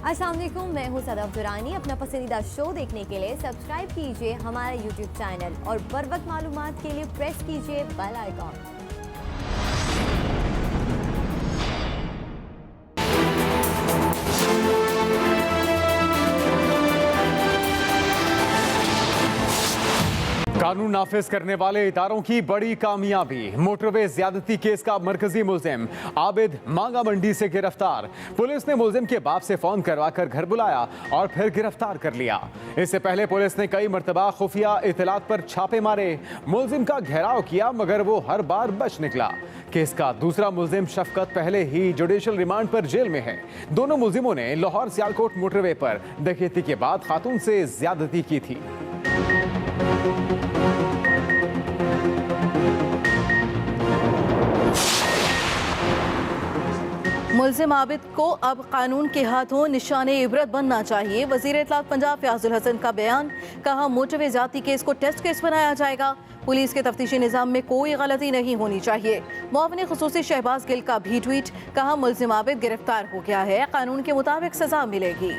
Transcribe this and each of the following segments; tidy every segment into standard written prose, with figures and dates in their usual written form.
अस्सलाम वालेकुम, मैं हूँ सदफ दुरानी। अपना पसंदीदा शो देखने के लिए सब्सक्राइब कीजिए हमारा यूट्यूब चैनल और बर वक्त मालूमात के लिए प्रेस कीजिए बेल आइकॉन। कानून नाफिज करने वाले इदारों की बड़ी कामयाबी। मोटरवे ज्यादती केस का मरकजी मुल्जिम आबिद मांगा मंडी से गिरफ्तार। पुलिस ने मुल्जिम के बाप से फोन करवाकर घर बुलाया और फिर गिरफ्तार कर लिया। इससे पहले पुलिस ने कई मर्तबा खुफिया इतलात पर छापे मारे, मुल्जिम का घेराव किया मगर वो हर बार बच निकला। केस का दूसरा मुल्जिम शफकत पहले ही जुडिशल रिमांड पर जेल में है। दोनों मुल्जिमों ने लाहौर सियालकोट मोटरवे पर डकैती के बाद खातून से ज्यादती की थी। मुल्जिम आबिद को अब कानून के हाथों निशाने इबरत बनना चाहिए। वजीर इत्तलात पंजाब फयाजुल हसन का बयान, कहा मोटरवे जाती केस को टेस्ट केस बनाया जाएगा। पुलिस के तफ्तीशी निज़ाम में कोई गलती नहीं होनी चाहिए। मुआविन खुसूसी शहबाज गिल का भी ट्वीट, कहा मुल्जिम आबिद गिरफ्तार हो गया है, कानून के मुताबिक सजा मिलेगी।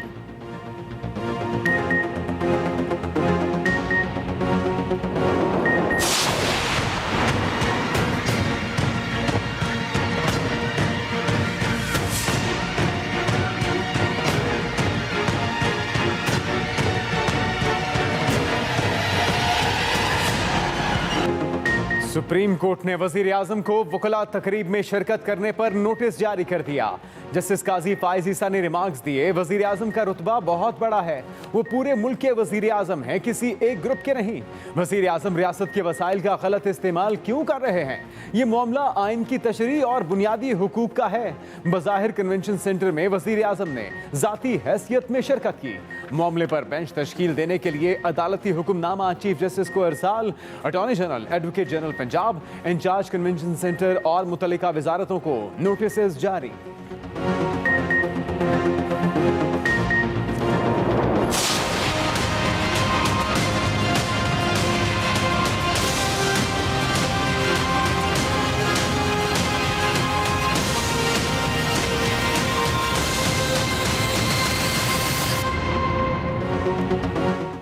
सुप्रीम कोर्ट ने वजीर आजम को वकला तकरीब में शिरकत करने पर नोटिस जारी कर दिया। जस्टिस काजी फाइज ईसा ने रिमार्क्स दिए, वजीर आजम का रुतबा बहुत बड़ा है, वो पूरे मुल्क के वजीर आजम हैं, किसी एक ग्रुप के नहीं। वजीर आजम रियासत के वसाइल का गलत इस्तेमाल क्यों कर रहे हैं? ये मामला आइन की तशरीह और बुनियादी हुकूक का है। बज़ाहिर कन्वेंशन सेंटर में वजीर आजम ने जाती हैसियत में शिरकत की। मामले पर बेंच तश्कील देने के लिए अदालती हुक्मनामा चीफ जस्टिस को इरसाल। Attorney general, advocate general Punjab, in charge convention centre और मुतल्लिका वजारतों को नोटिस जारी।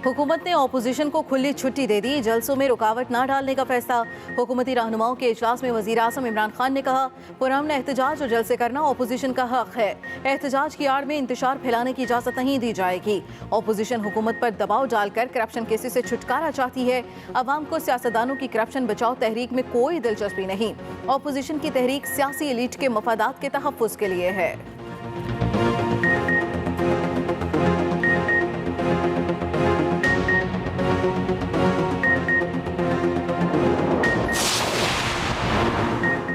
हुकूमत ने ऑपोजिशन को खुली छुट्टी दे दी, जलसों में रुकावट न डालने का फैसला। हुकूमती रहनुमाओं के इजलास में वजीर आज़म इमरान खान ने कहा, पुरअमन एहतजाज और जलसे करना ऑपोजिशन का हक है, एहतजाज की आड़ में इंतशार फैलाने की इजाज़त नहीं दी जाएगी। ऑपोजिशन हुकूमत पर दबाव डालकर करप्शन केसेस से छुटकारा चाहती है। अवाम को सियासतदानों की करप्शन बचाओ तहरीक में कोई दिलचस्पी नहीं। ऑपोजिशन की तहरीक सियासी एलीट के मफादात के तहफ़्फ़ुज़ के लिए है।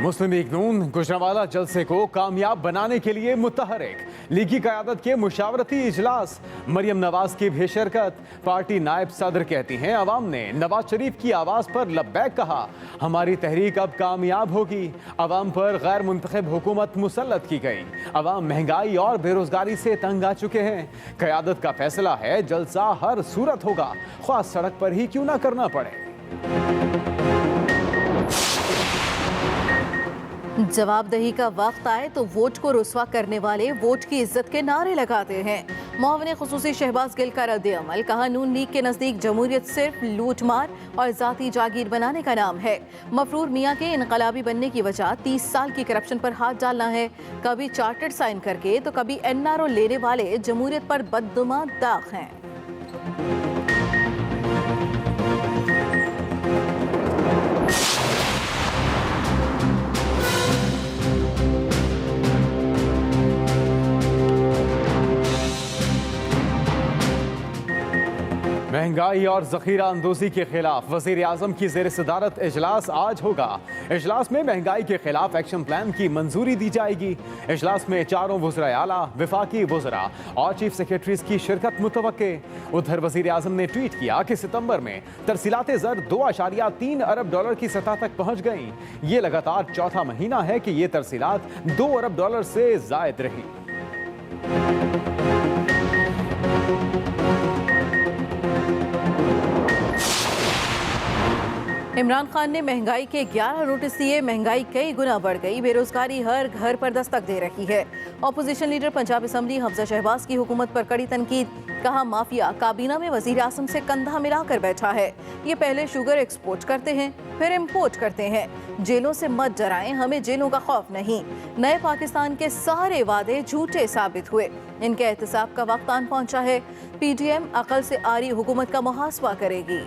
मुस्लिम लीग नून गुजरांवाला जलसे को कामयाब बनाने के लिए मुतहरिक। लीगी क़यादत के मुशावरती इजलास, मरियम नवाज की भी शिरकत। पार्टी नायब सदर कहती हैं, अवाम ने नवाज शरीफ की आवाज़ पर लब्बैक कहा, हमारी तहरीक अब कामयाब होगी। अवाम पर गैर मुंतखब हुकूमत मुसल्लत की गई। अवाम महंगाई और बेरोजगारी से तंग आ चुके हैं। क़यादत का फैसला है, जलसा हर सूरत होगा, ख्वाह सड़क पर ही क्यों ना करना पड़े। जवाबदेही का वक्त आए तो वोट को रुस्वा करने वाले वोट की इज्जत के नारे लगाते हैं। मुआविन खुसूसी शहबाज गिल का रद्द अमल, कहा नून लीग के नजदीक जमहूरियत सिर्फ लूट मार और जाती जागीर बनाने का नाम है। मफरूर मियाँ के इनकलाबी बनने की वजह 30 साल की करप्शन पर हाथ डालना है। कभी चार्टर्ड साइन करके तो कभी NRO लेने वाले जमहूरियत पर बददुमा दाग हैं। महंगाई और जखीरा अंदोजी के खिलाफ वजीर आजम की ज़ेर सदारत इजलास आज होगा। इजलास में महंगाई के खिलाफ एक्शन प्लान की मंजूरी दी जाएगी। इजलास में चारों वज़राए आला, विफाकी वज़रा और चीफ सेक्रेटरीज की शिरकत मुतवक्के। उधर वजीर आजम ने ट्वीट किया कि सितंबर में तरसीलात ज़र 2.3 अरब डॉलर की सतह तक पहुंच गई। ये लगातार चौथा महीना है कि ये तरसीलात 2 अरब डॉलर से ज़ायद रही। इमरान खान ने महंगाई के 11 नोटिस दिए। महंगाई कई गुना बढ़ गई, बेरोजगारी हर घर पर दस्तक दे रही है। Opposition leader Punjab assembly Hamza Shahbaz की हुकूमत पर कड़ी तनकीद, कहा माफिया काबीना में वजीर आजम से कंधा मिलाकर बैठा है। ये पहले शुगर एक्सपोर्ट करते हैं फिर इम्पोर्ट करते हैं। जेलों से मत डराएं, हमें जेलों का खौफ नहीं। नए पाकिस्तान के सारे वादे झूठे साबित हुए, इनके एहतसाब का वक्त आन पहुंचा है। पीटीएम अकल से आरी हुकूमत का मुहासबा करेगी।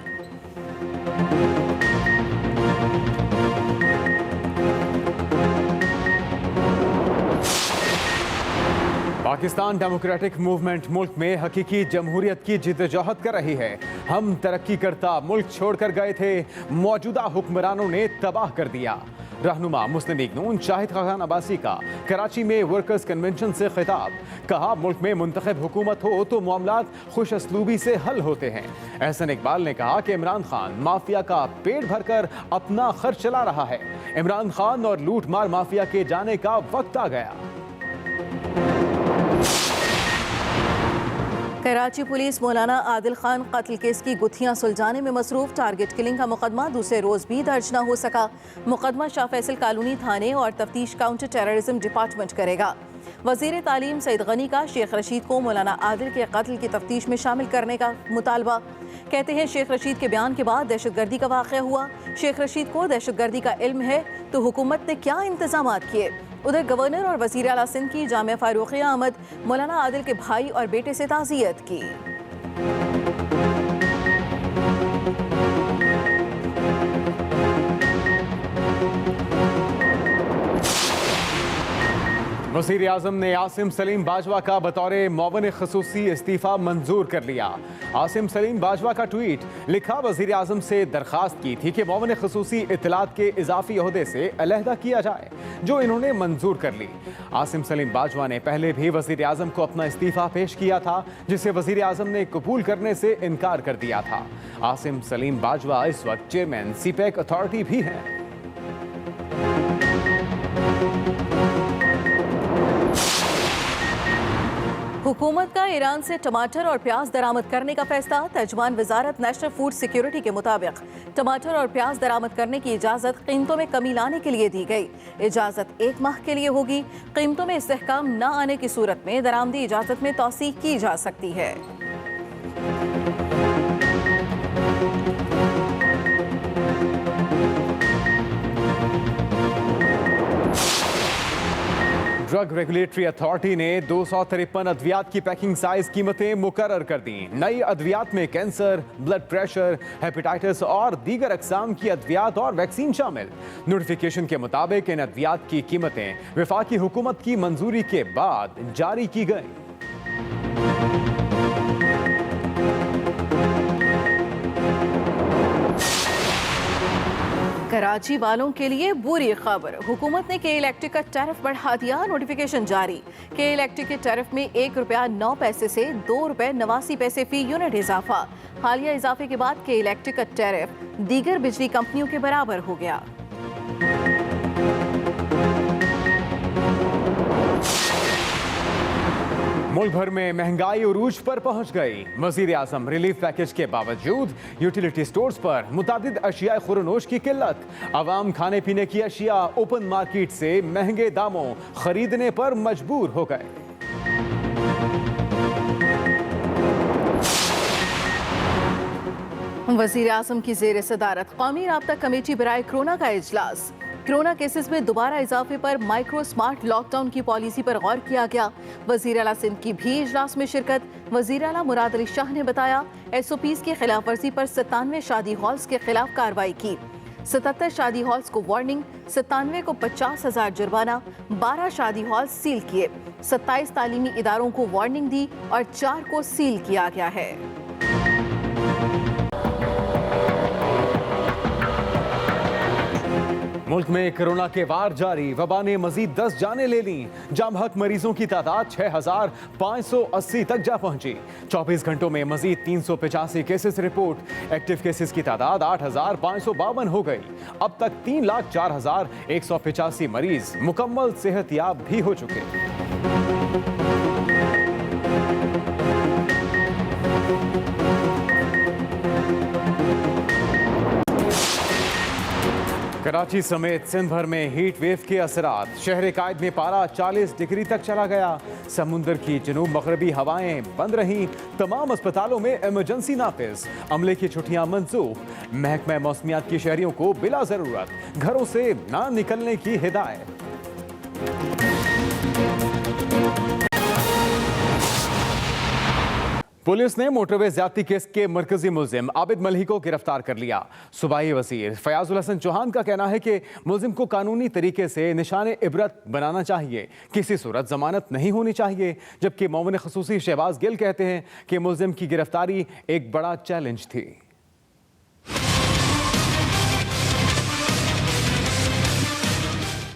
पाकिस्तान डेमोक्रेटिक मूवमेंट मुल्क में हकीकी जमहूरियत की जिद्दोजहद कर रही है। हम तरक्की करता मुल्क छोड़कर गए थे, मौजूदा हुक्मरानों ने तबाह कर दिया। रहनुमा मुस्लिम लीग नून शाहिद खान अब्बासी का कराची में वर्कर्स कन्वेंशन से खिताब, कहा मुल्क में मुंतखब हुकूमत हो तो मामलात खुश असलूबी से हल होते हैं। एहसन इकबाल ने कहा कि इमरान खान माफिया का पेट भरकर अपना खर्च चला रहा है। इमरान खान और लूट मार माफिया के जाने का वक्त आ गया। कराची पुलिस मौलाना आदिल खान कत्ल केस की गुत्थियां सुलझाने में मसरूफ। टारगेट किलिंग का मुकदमा दूसरे रोज भी दर्ज न हो सका। मुकदमा शाह फैसल कॉलोनी थाने और तफ्तीश काउंटर टेररिज्म डिपार्टमेंट करेगा। वजीर तालीम सईद गनी का शेख रशीद को मौलाना आदिल के कत्ल की तफ्तीश में शामिल करने का मुतालबा। कहते हैं शेख रशीद के बयान के बाद दहशतगर्दी का वाक़या हुआ। शेख रशीद को दहशतगर्दी का इल्म है तो हुकूमत ने क्या इंतजाम किए। उधर गवर्नर और वजीर आला सिंध की जामिया फारूकिया अहमद मौलाना आदिल के भाई और बेटे से ताज़ियत की। वज़ीर आज़म ने आसिम सलीम बाजवा का बतौर मुअव्विन ख़ुसूसी इस्तीफ़ा मंजूर कर लिया। आसिम सलीम बाजवा का ट्वीट लिखा, वज़ीर आज़म से दरख्वास्त की थी कि मुअव्विन ख़ुसूसी इत्तलात के इजाफी ओहदे से अलहदा किया जाए, जो इन्होंने मंजूर कर ली। आसिम सलीम बाजवा ने पहले भी वज़ीर आज़म को अपना इस्तीफ़ा पेश किया था, जिसे वज़ीर आज़म ने कबूल करने से इनकार कर दिया था। आसिम सलीम बाजवा इस वक्त चेयरमैन सीपैक अथॉरिटी भी हैं। हुकूमत का ईरान से टमाटर और प्याज दरामद करने का फैसला। तर्जुमान वजारत नेशनल फूड सिक्योरिटी के मुताबिक टमाटर और प्याज दरामद करने की इजाज़त कीमतों में कमी लाने के लिए दी गई। इजाज़त 1 माह के लिए होगी। कीमतों में इस्तेहकाम न आने की सूरत में दरामदी इजाज़त में तौसीक़ की जा सकती है। ड्रग रेगुलेटरी अथॉरिटी ने 253 अद्वियात की पैकिंग साइज कीमतें मुकर्रर कर दी। नई अद्वियात में कैंसर, ब्लड प्रेशर, हेपेटाइटिस और दीगर अक़साम की अद्वियात और वैक्सीन शामिल। नोटिफिकेशन के मुताबिक इन अद्वियात की कीमतें वफाकी हुकूमत की मंजूरी के बाद जारी की गई। कराची वालों के लिए बुरी खबर, हुकूमत ने के इलेक्ट्रिक का टैरिफ बढ़ा दिया। नोटिफिकेशन जारी। के इलेक्ट्रिक के टैरिफ में ₹1.09 से ₹2.89 फी यूनिट इजाफा। हालिया इजाफे के बाद के इलेक्ट्रिक का टैरिफ दीगर बिजली कंपनियों के बराबर हो गया। मुल्क भर में महंगाई उरूज पर पहुंच गई। वज़ीर आज़म रिलीफ पैकेज के बावजूद यूटिलिटी स्टोर्स पर मुतादिद अशिया खुरनोश की किल्लत। आवाम खाने पीने की अशिया ओपन मार्केट से महंगे दामों खरीदने पर मजबूर हो गए। वज़ीर आज़म की ज़ेर सदारत कौमी राब्ता कमेटी बराए कोरोना का इजलास। कोरोना केसेस में दोबारा इजाफे पर माइक्रो स्मार्ट लॉकडाउन की पॉलिसी पर गौर किया गया। वज़ीर आला सिंध की भी इजलास में शिरकत। वज़ीर आला मुराद अली शाह ने बताया, SOPs की खिलाफ वर्जी पर 97 शादी हॉल्स के खिलाफ कार्रवाई की। 77 शादी हॉल्स को वार्निंग, 97 को 50,000 जुर्माना, 12 शादी हॉल्स सील किए। 27 तालीमी इदारों को वार्निंग दी और 4 को सील किया गया है। मुल्क में कोरोना के वार जारी। वबा ने मजीद 10 जानें ले ली। जाम हक मरीजों की तादाद 6,580 तक जा पहुंची। 24 घंटों में मजीद 385 केसेस रिपोर्ट। एक्टिव केसेस की तादाद 8,552 हो गई। अब तक 3,04,185 मरीज मुकम्मल सेहतयाब भी हो चुके। कराची समेत सिंध भर में हीट वेव के असरात। शहर कायद में पारा 40 डिग्री तक चला गया। समुंदर की जनूब मगरबी हवाएं बंद रहीं। तमाम अस्पतालों में इमरजेंसी नाफिज। अमले की छुट्टियां मंसूख। महकमा मौसमियात की शहरियों को बिला जरूरत घरों से ना निकलने की हिदायत। पुलिस ने मोटरवे ज्यादती केस के मरकजी मुलजिम आबिद मलिक को गिरफ्तार कर लिया। सूबाई वजीर फयाजुल हसन चौहान का कहना है कि मुलजिम को कानूनी तरीके से निशाने इबरत बनाना चाहिए, किसी सूरत जमानत नहीं होनी चाहिए। जबकि मोमिन खसूसी शहबाज गिल कहते हैं कि मुलजिम की गिरफ्तारी एक बड़ा चैलेंज थी।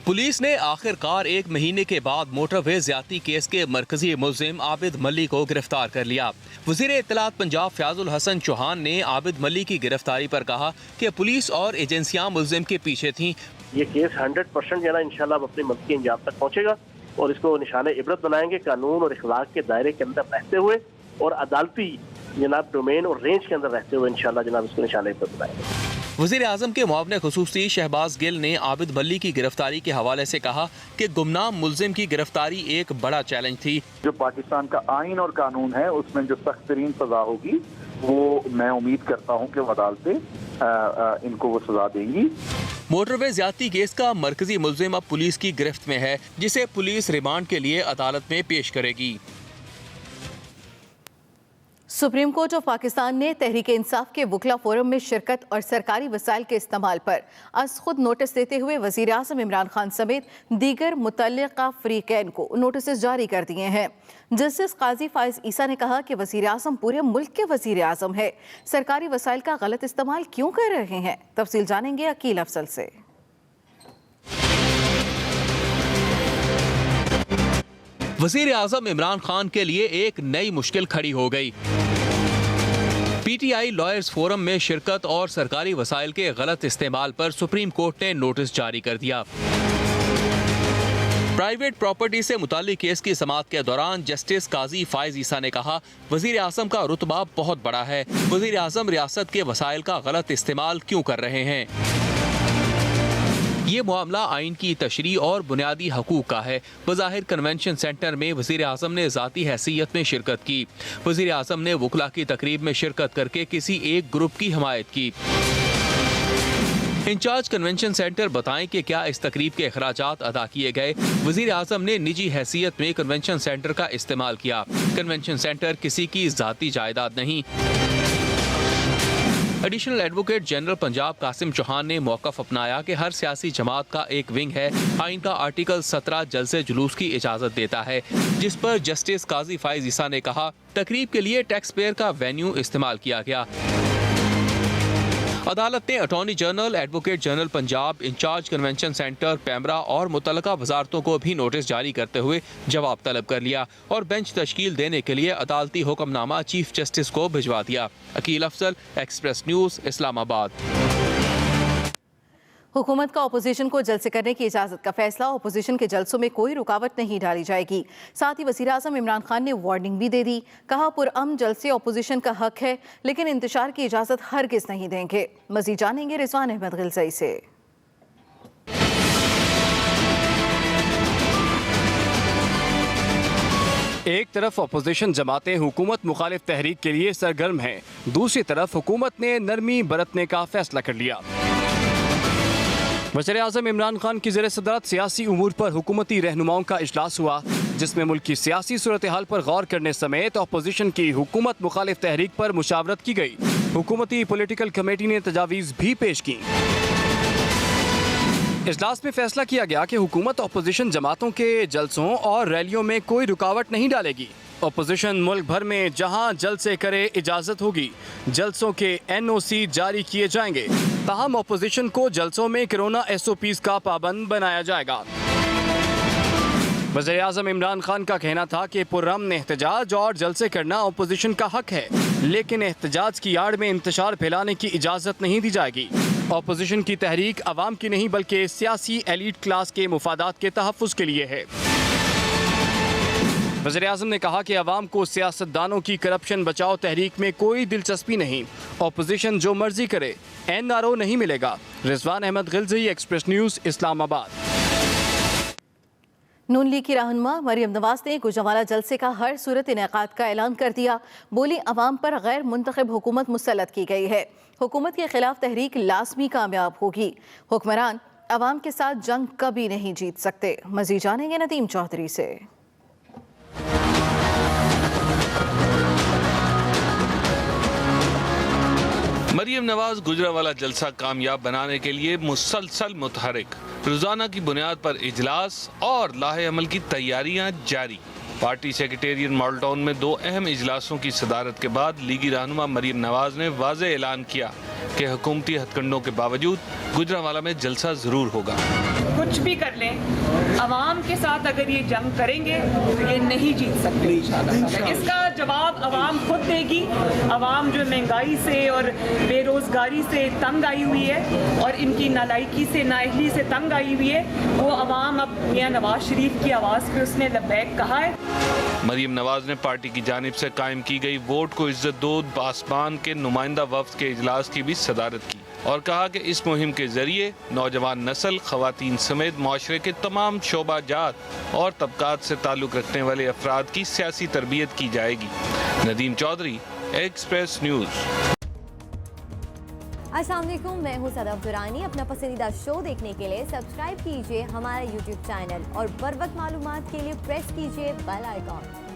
पुलिस ने आखिरकार 1 महीने के बाद मोटरवे ज्यादती केस के मरकजी मुलजिम आबिद मलिक को गिरफ्तार कर लिया। वजीर इत्तलात पंजाब फयाजुल हसन चौहान ने आबिद मलिक की गिरफ्तारी पर कहा कि पुलिस और एजेंसियां मुलजिम के पीछे थीं। ये केस 100% जो है इंशाल्लाह अपने मंतकी अंजाम तक पहुंचेगा और इसको निशाने इबरत बनाएंगे, कानून और इखलाक के दायरे के अंदर रहते हुए और अदालती जनाब डोमेन और रेंज के अंदर रहते हुए इंशाल्लाह जनाब इसको निशाने इबरत बनाएंगे। वज़ीर आज़म के मुआविन खुसूसी शहबाज गिल ने आबिद मलिक की गिरफ्तारी के हवाले से कहा कि गुमनाम मुलजिम की गिरफ्तारी एक बड़ा चैलेंज थी। जो पाकिस्तान का आइन और कानून है उसमें जो सख्त तरीन सजा होगी वो मैं उम्मीद करता हूँ कि अदालतें इनको वो सजा देंगी। मोटरवे ज्यादती केस का मरकजी मुलजिम अब पुलिस की गिरफ्त में है, जिसे पुलिस रिमांड के लिए अदालत में पेश करेगी। सुप्रीम कोर्ट ऑफ पाकिस्तान ने तहरीक इंसाफ के वकला फोरम में शिरकत और सरकारी वसाइल के इस्तेमाल पर आज खुद नोटिस देते हुए वज़ीर आज़म इमरान खान समेत दीगर मुतल्लिका फ़रीक़ैन को नोटिस जारी कर दिए हैं। जस्टिस काजी फाइज ईसा ने कहा कि वज़ीर आज़म पूरे मुल्क के वज़ीर आज़म है, सरकारी वसाइल का गलत इस्तेमाल क्यों कर रहे हैं, तफसील जानेंगे अकील अफसल से। वज़ीर आज़म इमरान खान के लिए एक नई मुश्किल खड़ी हो गई। पीटीआई लॉयर्स फोरम में शिरकत और सरकारी वसाइल के गलत इस्तेमाल पर सुप्रीम कोर्ट ने नोटिस जारी कर दिया। प्राइवेट प्रॉपर्टी से मुताल्लिक केस की समाअत के दौरान जस्टिस काजी फाइज ईसा ने कहा, वज़ीर आज़म का रुतबा बहुत बड़ा है, वज़ीर आज़म रियासत के वसाइल का गलत इस्तेमाल क्यों कर रहे हैं। ये मामला आइन की तशरीह और बुनियादी हकूक का है। बज़ाहिर कन्वेंशन सेंटर में वज़ीर आज़म ने ज़ाती हैसियत में शिरकत की। वज़ीर आज़म ने वकला की तकरीब में शिरकत करके किसी एक ग्रुप की हिमायत की। इंचार्ज कन्वेंशन सेंटर बताएं कि क्या इस तकरीब के अखराजात अदा किए गए। वज़ीर आज़म ने निजी हैसियत में कन्वेंशन सेंटर का इस्तेमाल किया। कन्वेंशन सेंटर किसी की ज़ाती जायदाद नहीं। Additional advocate general Punjab Qasim Chauhan ने मौक़िफ़ अपनाया कि हर सियासी जमात का एक विंग है। आइन का आर्टिकल 17 जलसे जुलूस की इजाज़त देता है, जिस पर जस्टिस काजी फाइज ईसा ने कहा, तकरीब के लिए टैक्स पेयर का वेन्यू इस्तेमाल किया गया। अदालत ने attorney general, advocate general Punjab, in charge convention centre, PEMRA और मुतल्लका वजारतों को भी नोटिस जारी करते हुए जवाब तलब कर लिया और बेंच तश्कील देने के लिए अदालती हुक्मनामा चीफ जस्टिस को भिजवा दिया। Aqeel Afzal, Express News, Islamabad. हुकूमत का अपोजिशन को जलसे करने की इजाज़त का फैसला, अपोजिशन के जलसों में कोई रुकावट नहीं डाली जाएगी। साथ ही वज़ीर आज़म इमरान खान ने वार्निंग भी दे दी। कहा, पुरअमन जलसे अपोजिशन का हक है, लेकिन इंतशार की इजाज़त हरगिज़ नहीं देंगे। मज़ीद जानेंगे रिजवान अहमद गिलज़ई से। एक तरफ अपोजिशन जमातें हुकूमत मुखालिफ तहरीक के लिए सरगर्म हैं, दूसरी तरफ हुकूमत ने नरमी बरतने का फैसला कर लिया। वज़ीर आज़म इमरान खान की ज़ेर सदरत सियासी उमूर पर हुकूमती रहनुमाओं का इजलास हुआ, जिसमें मुल्क की सियासी सूरत हाल पर गौर करने समेत अपोजिशन की हुकूमत मुखालिफ तहरीक पर मुशावरत की गई। हुकूमती पॉलिटिकल कमेटी ने तजावीज़ भी पेश की। इजलास में फैसला किया गया कि हुकूमत अपोजिशन जमातों के जलसों और रैलियों में कोई रुकावट नहीं डालेगी। अपोजिशन मुल्क भर में जहां जलसे करे इजाज़त होगी, जलसों के NOC जारी किए जाएंगे। ताहम अपोजिशन को जलसों में कोरोना SOPs का पाबंद बनाया जाएगा। वज़ीर आज़म इमरान खान का कहना था कि पुरअमन एहतजाज और जलसे करना अपोजिशन का हक है, लेकिन एहतजाज की आड़ में इंतशार फैलाने की इजाज़त नहीं दी जाएगी। अपोजिशन की तहरीक अवाम की नहीं बल्कि सियासी एलीट क्लास के मुफादात के तहफ़्फ़ुज़ के लिए है। वज़ीर-ए-आज़म ने कहा कि अवाम को सियासतदानों की करप्शन बचाओ तहरीक में कोई दिलचस्पी नहीं, ऑपोजिशन जो मर्जी करे, NRO नहीं मिलेगा। Rizwan Ahmed Gilzai, Express News, Islamabad. Noon League की रहनुमा मरियम नवाज ने गुजरावाला जलसे का हर सूरत इनेकाद का ऐलान कर दिया। बोली, अवाम पर गैर मुंतखब हुकूमत मुसल्लत की गई है, हुकूमत के खिलाफ तहरीक लाजमी कामयाब होगी। हुक्मरान अवाम के साथ जंग कभी नहीं जीत सकते। मज़ीद जानेंगे नदीम चौधरी से। मरियम नवाज गुजरावाला जलसा कामयाब बनाने के लिए मुसलसल मुतहरिक, रोजाना की बुनियाद पर इजलास और लाहे अमल की तैयारियां जारी। पार्टी सेक्रेटेरिएट मॉडल टाउन में 2 अहम इजलासों की सदारत के बाद लीगी रहनुमा मरियम नवाज ने वाज़ेह ऐलान किया कि हुकूमती हथकंडों के बावजूद गुजरावाला में जलसा जरूर होगा। कुछ भी कर लें, अवाम के साथ अगर ये जंग करेंगे तो ये नहीं जीत सकते इंशाअल्लाह। इसका जवाब अवाम खुद देगी। अवाम जो महंगाई से और बेरोजगारी से तंग आई हुई है और इनकी नालायकी से, नाअहली से तंग आई हुई है, वो अवाम अब मियां नवाज शरीफ की आवाज़ पे उसने लब्बैक कहा है। मरियम नवाज ने पार्टी की जानिब से कायम की गई वोट को इज्जत दो पासबान के नुमाइंदा वफ्द के इजलास की भी सदारत की और कहा कि इस मुहिम के जरिए नौजवान नस्ल, खवातीन समेत माशरे के तमाम शोबाजात और तबकात से ताल्लुक़ रखने वाले अफराद की सियासी तरबियत की जाएगी। Nadeem Chaudhry, Express News. अस्सलाम वालेकुम, मैं हूँ सदफ दुरानी। अपना पसंदीदा शो देखने के लिए सब्सक्राइब कीजिए हमारा YouTube चैनल और बर वक्त मालूमात के लिए प्रेस कीजिए बेल आइकॉन।